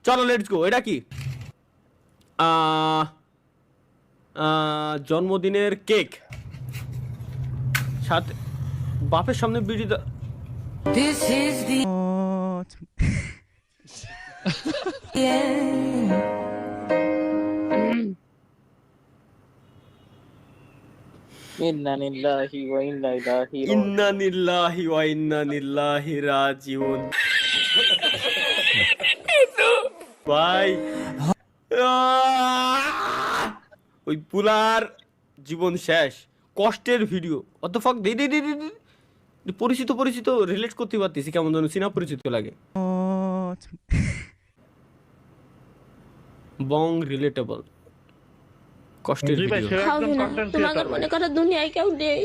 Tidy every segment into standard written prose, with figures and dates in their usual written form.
চলো let's go. এটা কি? জন্মদিনের কেক, সাথে বাপের সামনে বিড়ি This is the end. ইন্না লিল্লাহি ওয়া ইন্না ইলাইহি রাজিউন। ইন্না লিল্লাহি ওয়া ইন্না ইলাইহি রাজিউন। ভাই ওই পুলার জীবন শেষ, কষ্টের ভিডিও। অত ফাক দে দে দে দে, পরিচিত পরিচিত রিলেট করতে পারতেছি, কেমন যেন চিনা পরিচিত লাগে। বং রিলেটেবল কষ্টের ভিডিও। তোমাকে মনে করো দুনিয়ায় কেউ নেই,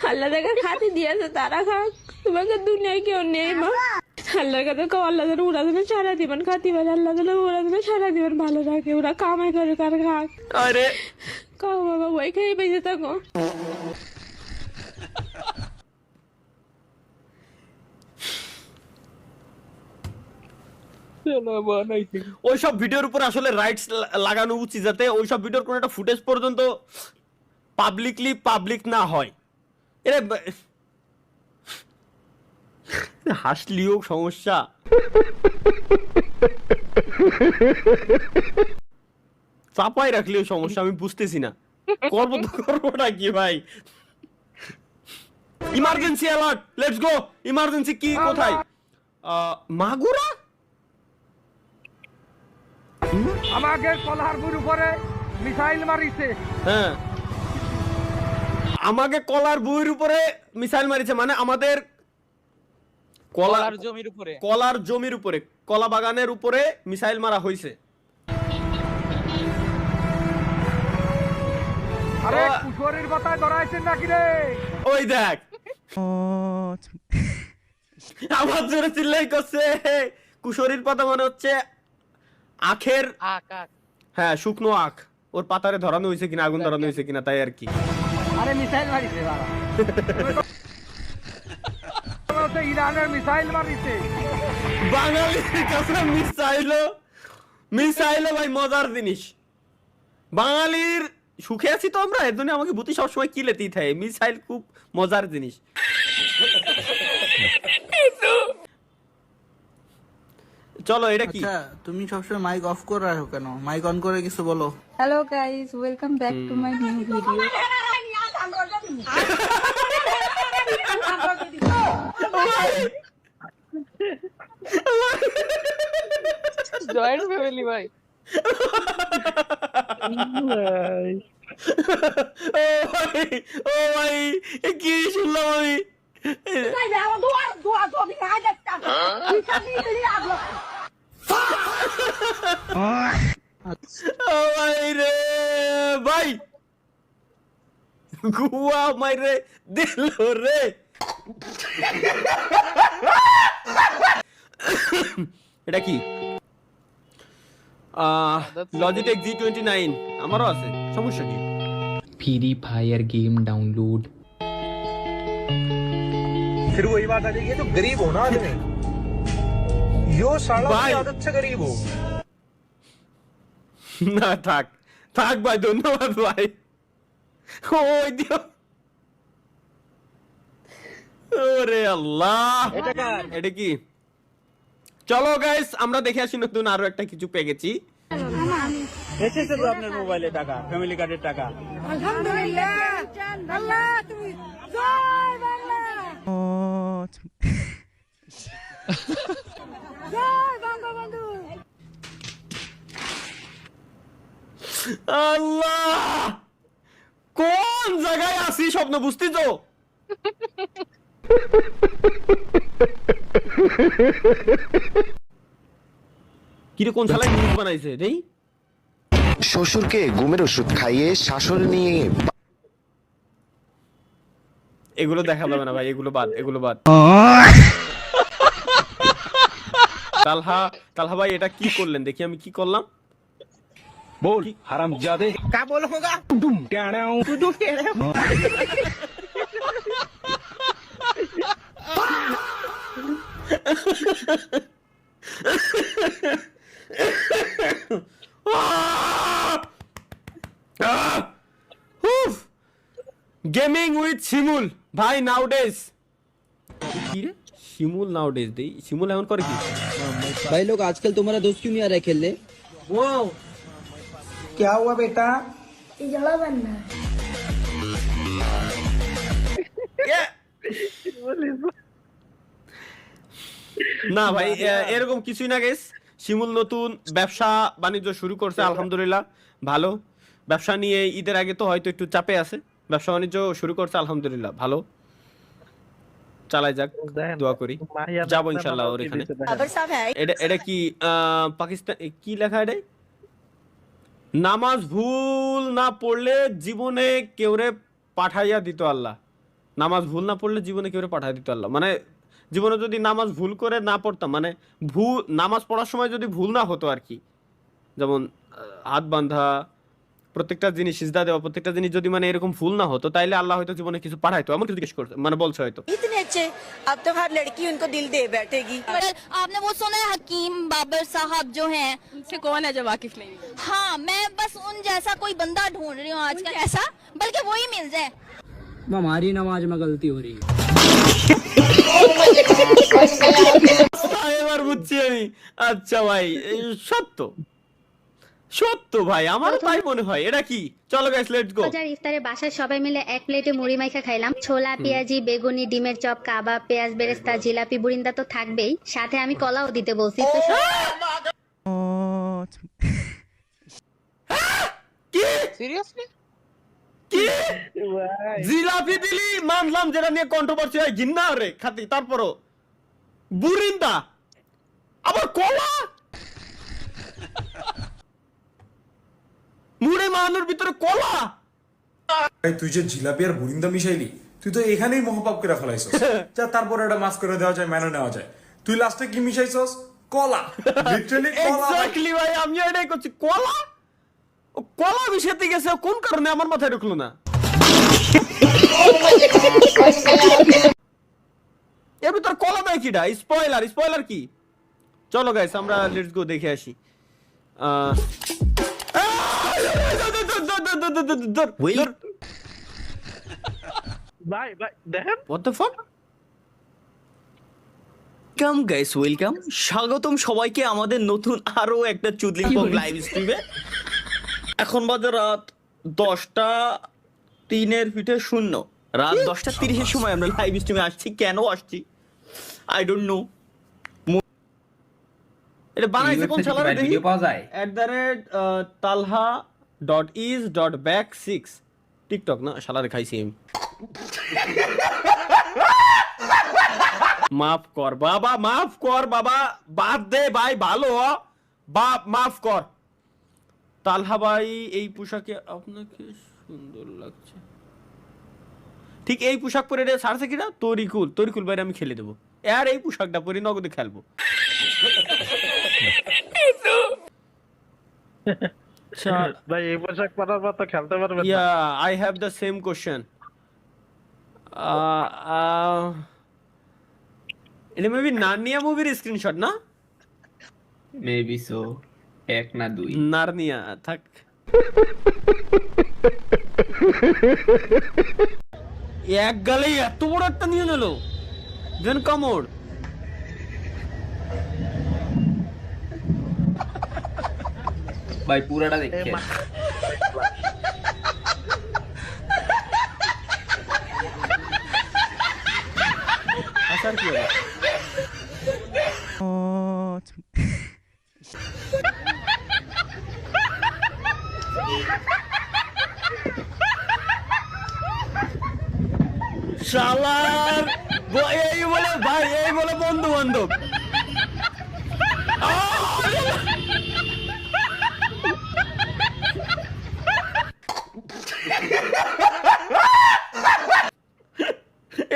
আল্লাহ দেখা খাতে দিয়েছে তারা খাক, তোমাকে দুনিয়ায় কেউ নেই মা। আল্লাহর কাছে কও আল্লাহ যেন ওরা যেন সারা জীবন খাতি পারে, আল্লাহ যেন ওরা যেন সারা জীবন ভালো রাখে, ওরা কামাই করে কার খাক। আরে কাও বাবা ওই খেয়ে বেঁচে থাকো। ওইসব ভিডিওর উপর আসলে রাইটস লাগানো উচিত, যাতে ওইসব ভিডিওর কোনো একটা ফুটেজ পর্যন্ত পাবলিক না হয়। এরা হাসলিও সমস্যা, চাপাই রাখলেও সমস্যা। আমি বুঝতেছি না করবোটা কি ভাই। Emergency alert, let's go. Emergency কি কোথায়? মাগুরা আমাকে কলারপুর উপরে মিসাইল মারিছে। হ্যাঁ, আমাকে কলার বুয়ের উপরে মিসাইল মারিছে, মানে আমাদের কলার জমির উপরে, কলার জমির উপরে, কলা বাগানের উপরে মিসাইল মারা হয়েছে। আরে কুশোরের কথা ধরাইছেন নাকি রে? ওই দেখ আমার জোরে চিল্লাই করছে। কুশরীর পাতা মানে হচ্ছে আখের, আখ আখ। হ্যাঁ শুকনো আখ। ওর পাতারে ধরানো হয়েছে কিনা, আগুন ধরানো হয়েছে কিনা, তাই আর কি। আরে মিসাইল মারিছে বাবা। ইরানের মিসাইল মারিছে। বাঙালির কাছে মিসাইল ভাই মজার জিনিস। বাঙালির সুখে আছি তো আমরা, এর জন্য আমাকে বুদ্ধি সবসময় কিলেতেই থাকে। মিসাইল খুব মজার জিনিস। চলো এটা কি? আচ্ছা তুমি সবসময় মাইক অফ করে রাখো কেন? মাইক অন করে কিছু বলো। Hello guys, welcome back to my new video. Joint family ভাই। ও ভাই এ কি শুনলাম আমি। ও ভাই রে ভাই, গুয়া মাইরে দিল রে। এটা কি? লজিটেক G29 আমারও আছে, সমস্যা কি? Free fire game download. फिर वही बात आ जाएगी, जो गरीब हो ना आदमी, यो साला भाई। की आदत से गरीब हो। না থাক থাক ভাই, ধন্যবাদ ভাই। ওই দিও, ওরে আল্লাহ। এটা কি? চলো গাইস আমরা দেখে আসি নতুন আরো একটা কিছু পেয়ে গেছি। এসেছে তো আপনার মোবাইলে টাকা, ফ্যামিলি কার্ডের টাকা। আলহামদুলিল্লাহ, আল্লাহ তুমি জয় বাংলা, জয় বঙ্গবন্ধু। আল্লাহ, কোন জায়গায় আছি স্বপ্ন বুঝতে তো। কিরে কোন শালা নিউজ বানাইছে নেই? শ্বশুরকে ঘুমের ওষুধ খাইয়ে শাসন নিয়ে এগুলো দেখা যাবে না ভাই, এগুলো বাদ, এগুলো বাদ। তালহা ভাই এটা কি করলেন দেখি, আমি কি করলাম? बोल हरामजादे क्या बोल होगा? डुम टेढ़ाऊं डुम टेढ़ाऊं। গেমিং উইথ শিমুল ভাই নাউডেজ কি রে শিমুল নাউডেজ দেই শিমুল এখন করে কি भाई लोग आजकल तुम्हारा दोस्त क्यों नहीं आ रहा है खेलने? क्या हुआ बेटा? না ভাই এরকম কিছুই না গেস শিমুল নতুন ব্যবসা বাণিজ্য শুরু করছে আলহামদুলিল্লাহ ভালো ব্যবসা নিয়ে ঈদের আগে তো হয়তো একটু চাপে আছে ব্যবসা বাণিজ্য শুরু করছে আলহামদুলিল্লাহ ভালো চালাই যাক দোয়া করি যাবো ইনশাআল্লাহ ওর এখানে এটা কি পাকিস্তান কি লেখা এটা নামাজ ভুল না পড়লে জীবনে কেউরে পাঠাইয়া দিত আল্লাহ নামাজ ভুল না পড়লে জীবনে কেউরে পাঠাইয়া দিত আল্লাহ মানে জীবনে যদি নামাজ ভুল করে না পড়তাম মানে ভুল নামাজ পড়ার সময় যদি ভুল না হতো আর কি যেমন হাত বাঁধা প্রত্যেকটা জিনিস সিজদা দেওয়া প্রত্যেকটা জিনিস যদি মানে এরকম ভুল না হতো তাইলে আল্লাহ হয়তো জীবনে কিছু পাঠাইতো আমার কিছু জিজ্ঞেস করতে মানে বলছে হয়তো इतने अच्छे अब तो हर लड़की उनको दिल दे बैठेगी आपने वो सुना है हकीम बाबर साहब जो हैं उनसे कौन है जो वाकिफ नहीं हाँ मैं बस उन जैसा कोई बंदा ढूंढ रही हूँ आजकल ऐसा बल्कि वो ही मिल जाए हमारी नमाज में गलती हो रही है। এবার বুঝছি আমি আচ্ছা ভাই সত্য সত্য ভাই আমার তাই মনে হয় এটা কি চলো গাইস লেটস গো ইফতারে বাসায় সবাই মিলে এক প্লেটে মুড়ি মাইখা খাইলাম ছোলা পেঁয়াজি বেগুনি ডিমের চপ কাবাব পেঁয়াজ বেরেস্তা জিলাপি বুরিন্দা তো থাকবেই সাথে আমি কলাও দিতে বলছি তো কি সিরিয়াসলি কি জিলাপি দিলি মানলাম যেটা নিয়ে কন্ট্রোভার্সি হয় ঘিন্না রে খাতি তারপরও বুরিন্দা আবার কলা মুড়ে মানের ভিতরে কলা তুই যে জিলাপি আর বুরিন্দা মিশাইলি তুই তো এখানেই মহাপাপ করে ফেলাইছস যা তারপর এটা মাস করে দেওয়া যায় মেনে নেওয়া যায় তুই লাস্টে কি মিশাইছস কলা লিটারালি কলা এক্স্যাক্টলি ভাই আমি এটাই করছি কলা ও কলা মিশাতে গেছে কোন কারণে আমার মাথায় ঢুকলো না এর ভিতর কলা দেয় কিটা স্পয়লার কি চলো গাইস আমরা লেটস গো দেখে আসি ভাই দেখেন What the fuck? Welcome guys welcome স্বাগতম সবাইকে আমাদের নতুন আরো একটা চুদলিং পং লাইভ স্ট্রিমে এখন বাজে রাত 10:03 রাত 10:30 সময় আমরা লাইভ স্ট্রিমে আসছি কেন আসছি আই ডোন্ট নো এটা বানাইছে কোন শালারে দেখি ভিডিও পাওয়া যায় @talha.is.back6 টিকটক না শালারে খাইছি আমি মাফ কর বাবা বাদ দে ভাই ভালো বাপ মাফ কর তালহা ভাই এই পোশাকে আপনাকে সুন্দর লাগছে ঠিক এই পোশাক পরে এটা ছাড়ছে কিনা তরিকুল ভাই আমি খেলে দেবো আর এই পোশাকটা পরে নগদে খেলবো ভাই এই পোশাক পরার পর তো খেলতে পারবেন না I have the same question. এটা মেবি নার্নিয়া মুভির স্ক্রিনশট না মেবি সো এক না দুই নার্নিয়া থাক এক গালে এত বড় একটা নিয়ে নিল দেন কামড় ভাই পুরাটা দেখে আসার কি হলো শালার এই বলে বন্ধু বান্ধব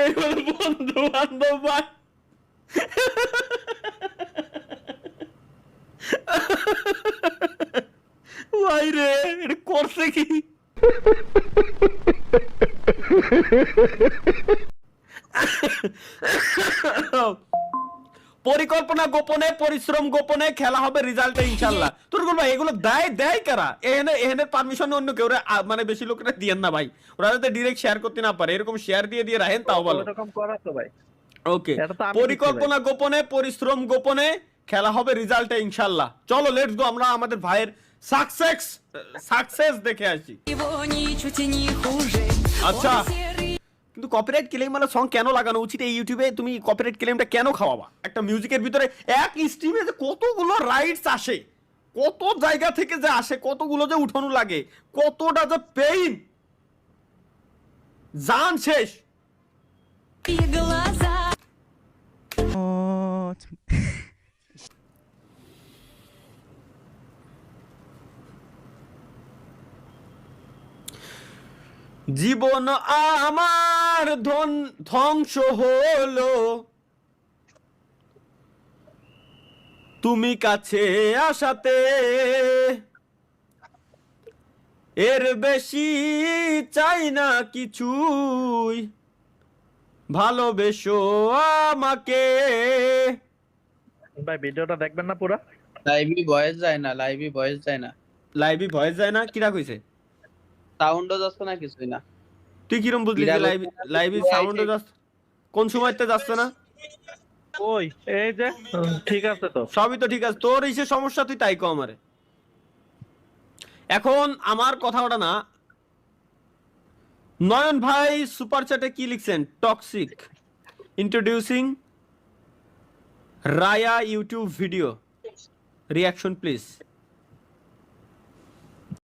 এই বলে বন্ধু বান্ধব ভাই ভাই রে এটা করছে কি পরিকল্পনা গোপনে, পরিশ্রম গোপনে, খেলা হবে রেজাল্টে ইনশাআল্লাহ। তোর বলবা এগুলো দেয় কারা? এখানে পারমিশন অন্য কেউ মানে বেশি লোকেরা দিয়েন না ভাই, ওরা যাতে ডাইরেক্ট শেয়ার করতে না পারে, এরকম শেয়ার দিয়ে রাখেন তাও ভালো। এরকম করা তো ভাই। ওকে, পরিকল্পনা গোপনে, পরিশ্রম গোপনে, খেলা হবে রেজাল্টে ইনশাআল্লাহ। চলো লেটস গো, আমরা আমাদের ভাইয়ের সাকসেস দেখে আসি। আচ্ছা, কিন্তু কপিরাইট ক্লেম वाला সং কেন লাগানো উচিত এই ইউটিউবে? তুমি কপিরাইট ক্লেমটা কেন খাওয়াবা? একটা মিউজিকের ভিতরে এক স্ট্রিমে যে কতগুলো রাইটস আসে, কত জায়গা থেকে যে আসে, কতগুলো যে উঠানো লাগে, কতটা যে পেইন, জান শেষ। জীবন আমার ধ্বংস হলো, তুমি কাছে আসাতে, এর বেশি চাই না কিছুই, ভালোবেসো আমাকে। ভাই ভিডিওটা দেখবেন না পুরা? লাইভই ভয়েস যায় না, লাইভই ভয়েস যায় না, লাইভই ভয়েস যায় না? কিরা কইছে? সাউন্ডও যাচ্ছে না, কিছুই না। তুই কিরম বুঝলি যে লাইভই সাউন্ড যাচ্ছে? কোন সময়তে যাচ্ছে না? ওই এই যে ঠিক আছে তো, সবই তো ঠিক আছে, তোর ইসে সমস্যা, তুই তাই কো আমারে। এখন আমার কথা ওটা না, নয়ন ভাই সুপার চ্যাটে কি লিখছেন? Toxic introducing Raya YouTube video reaction please.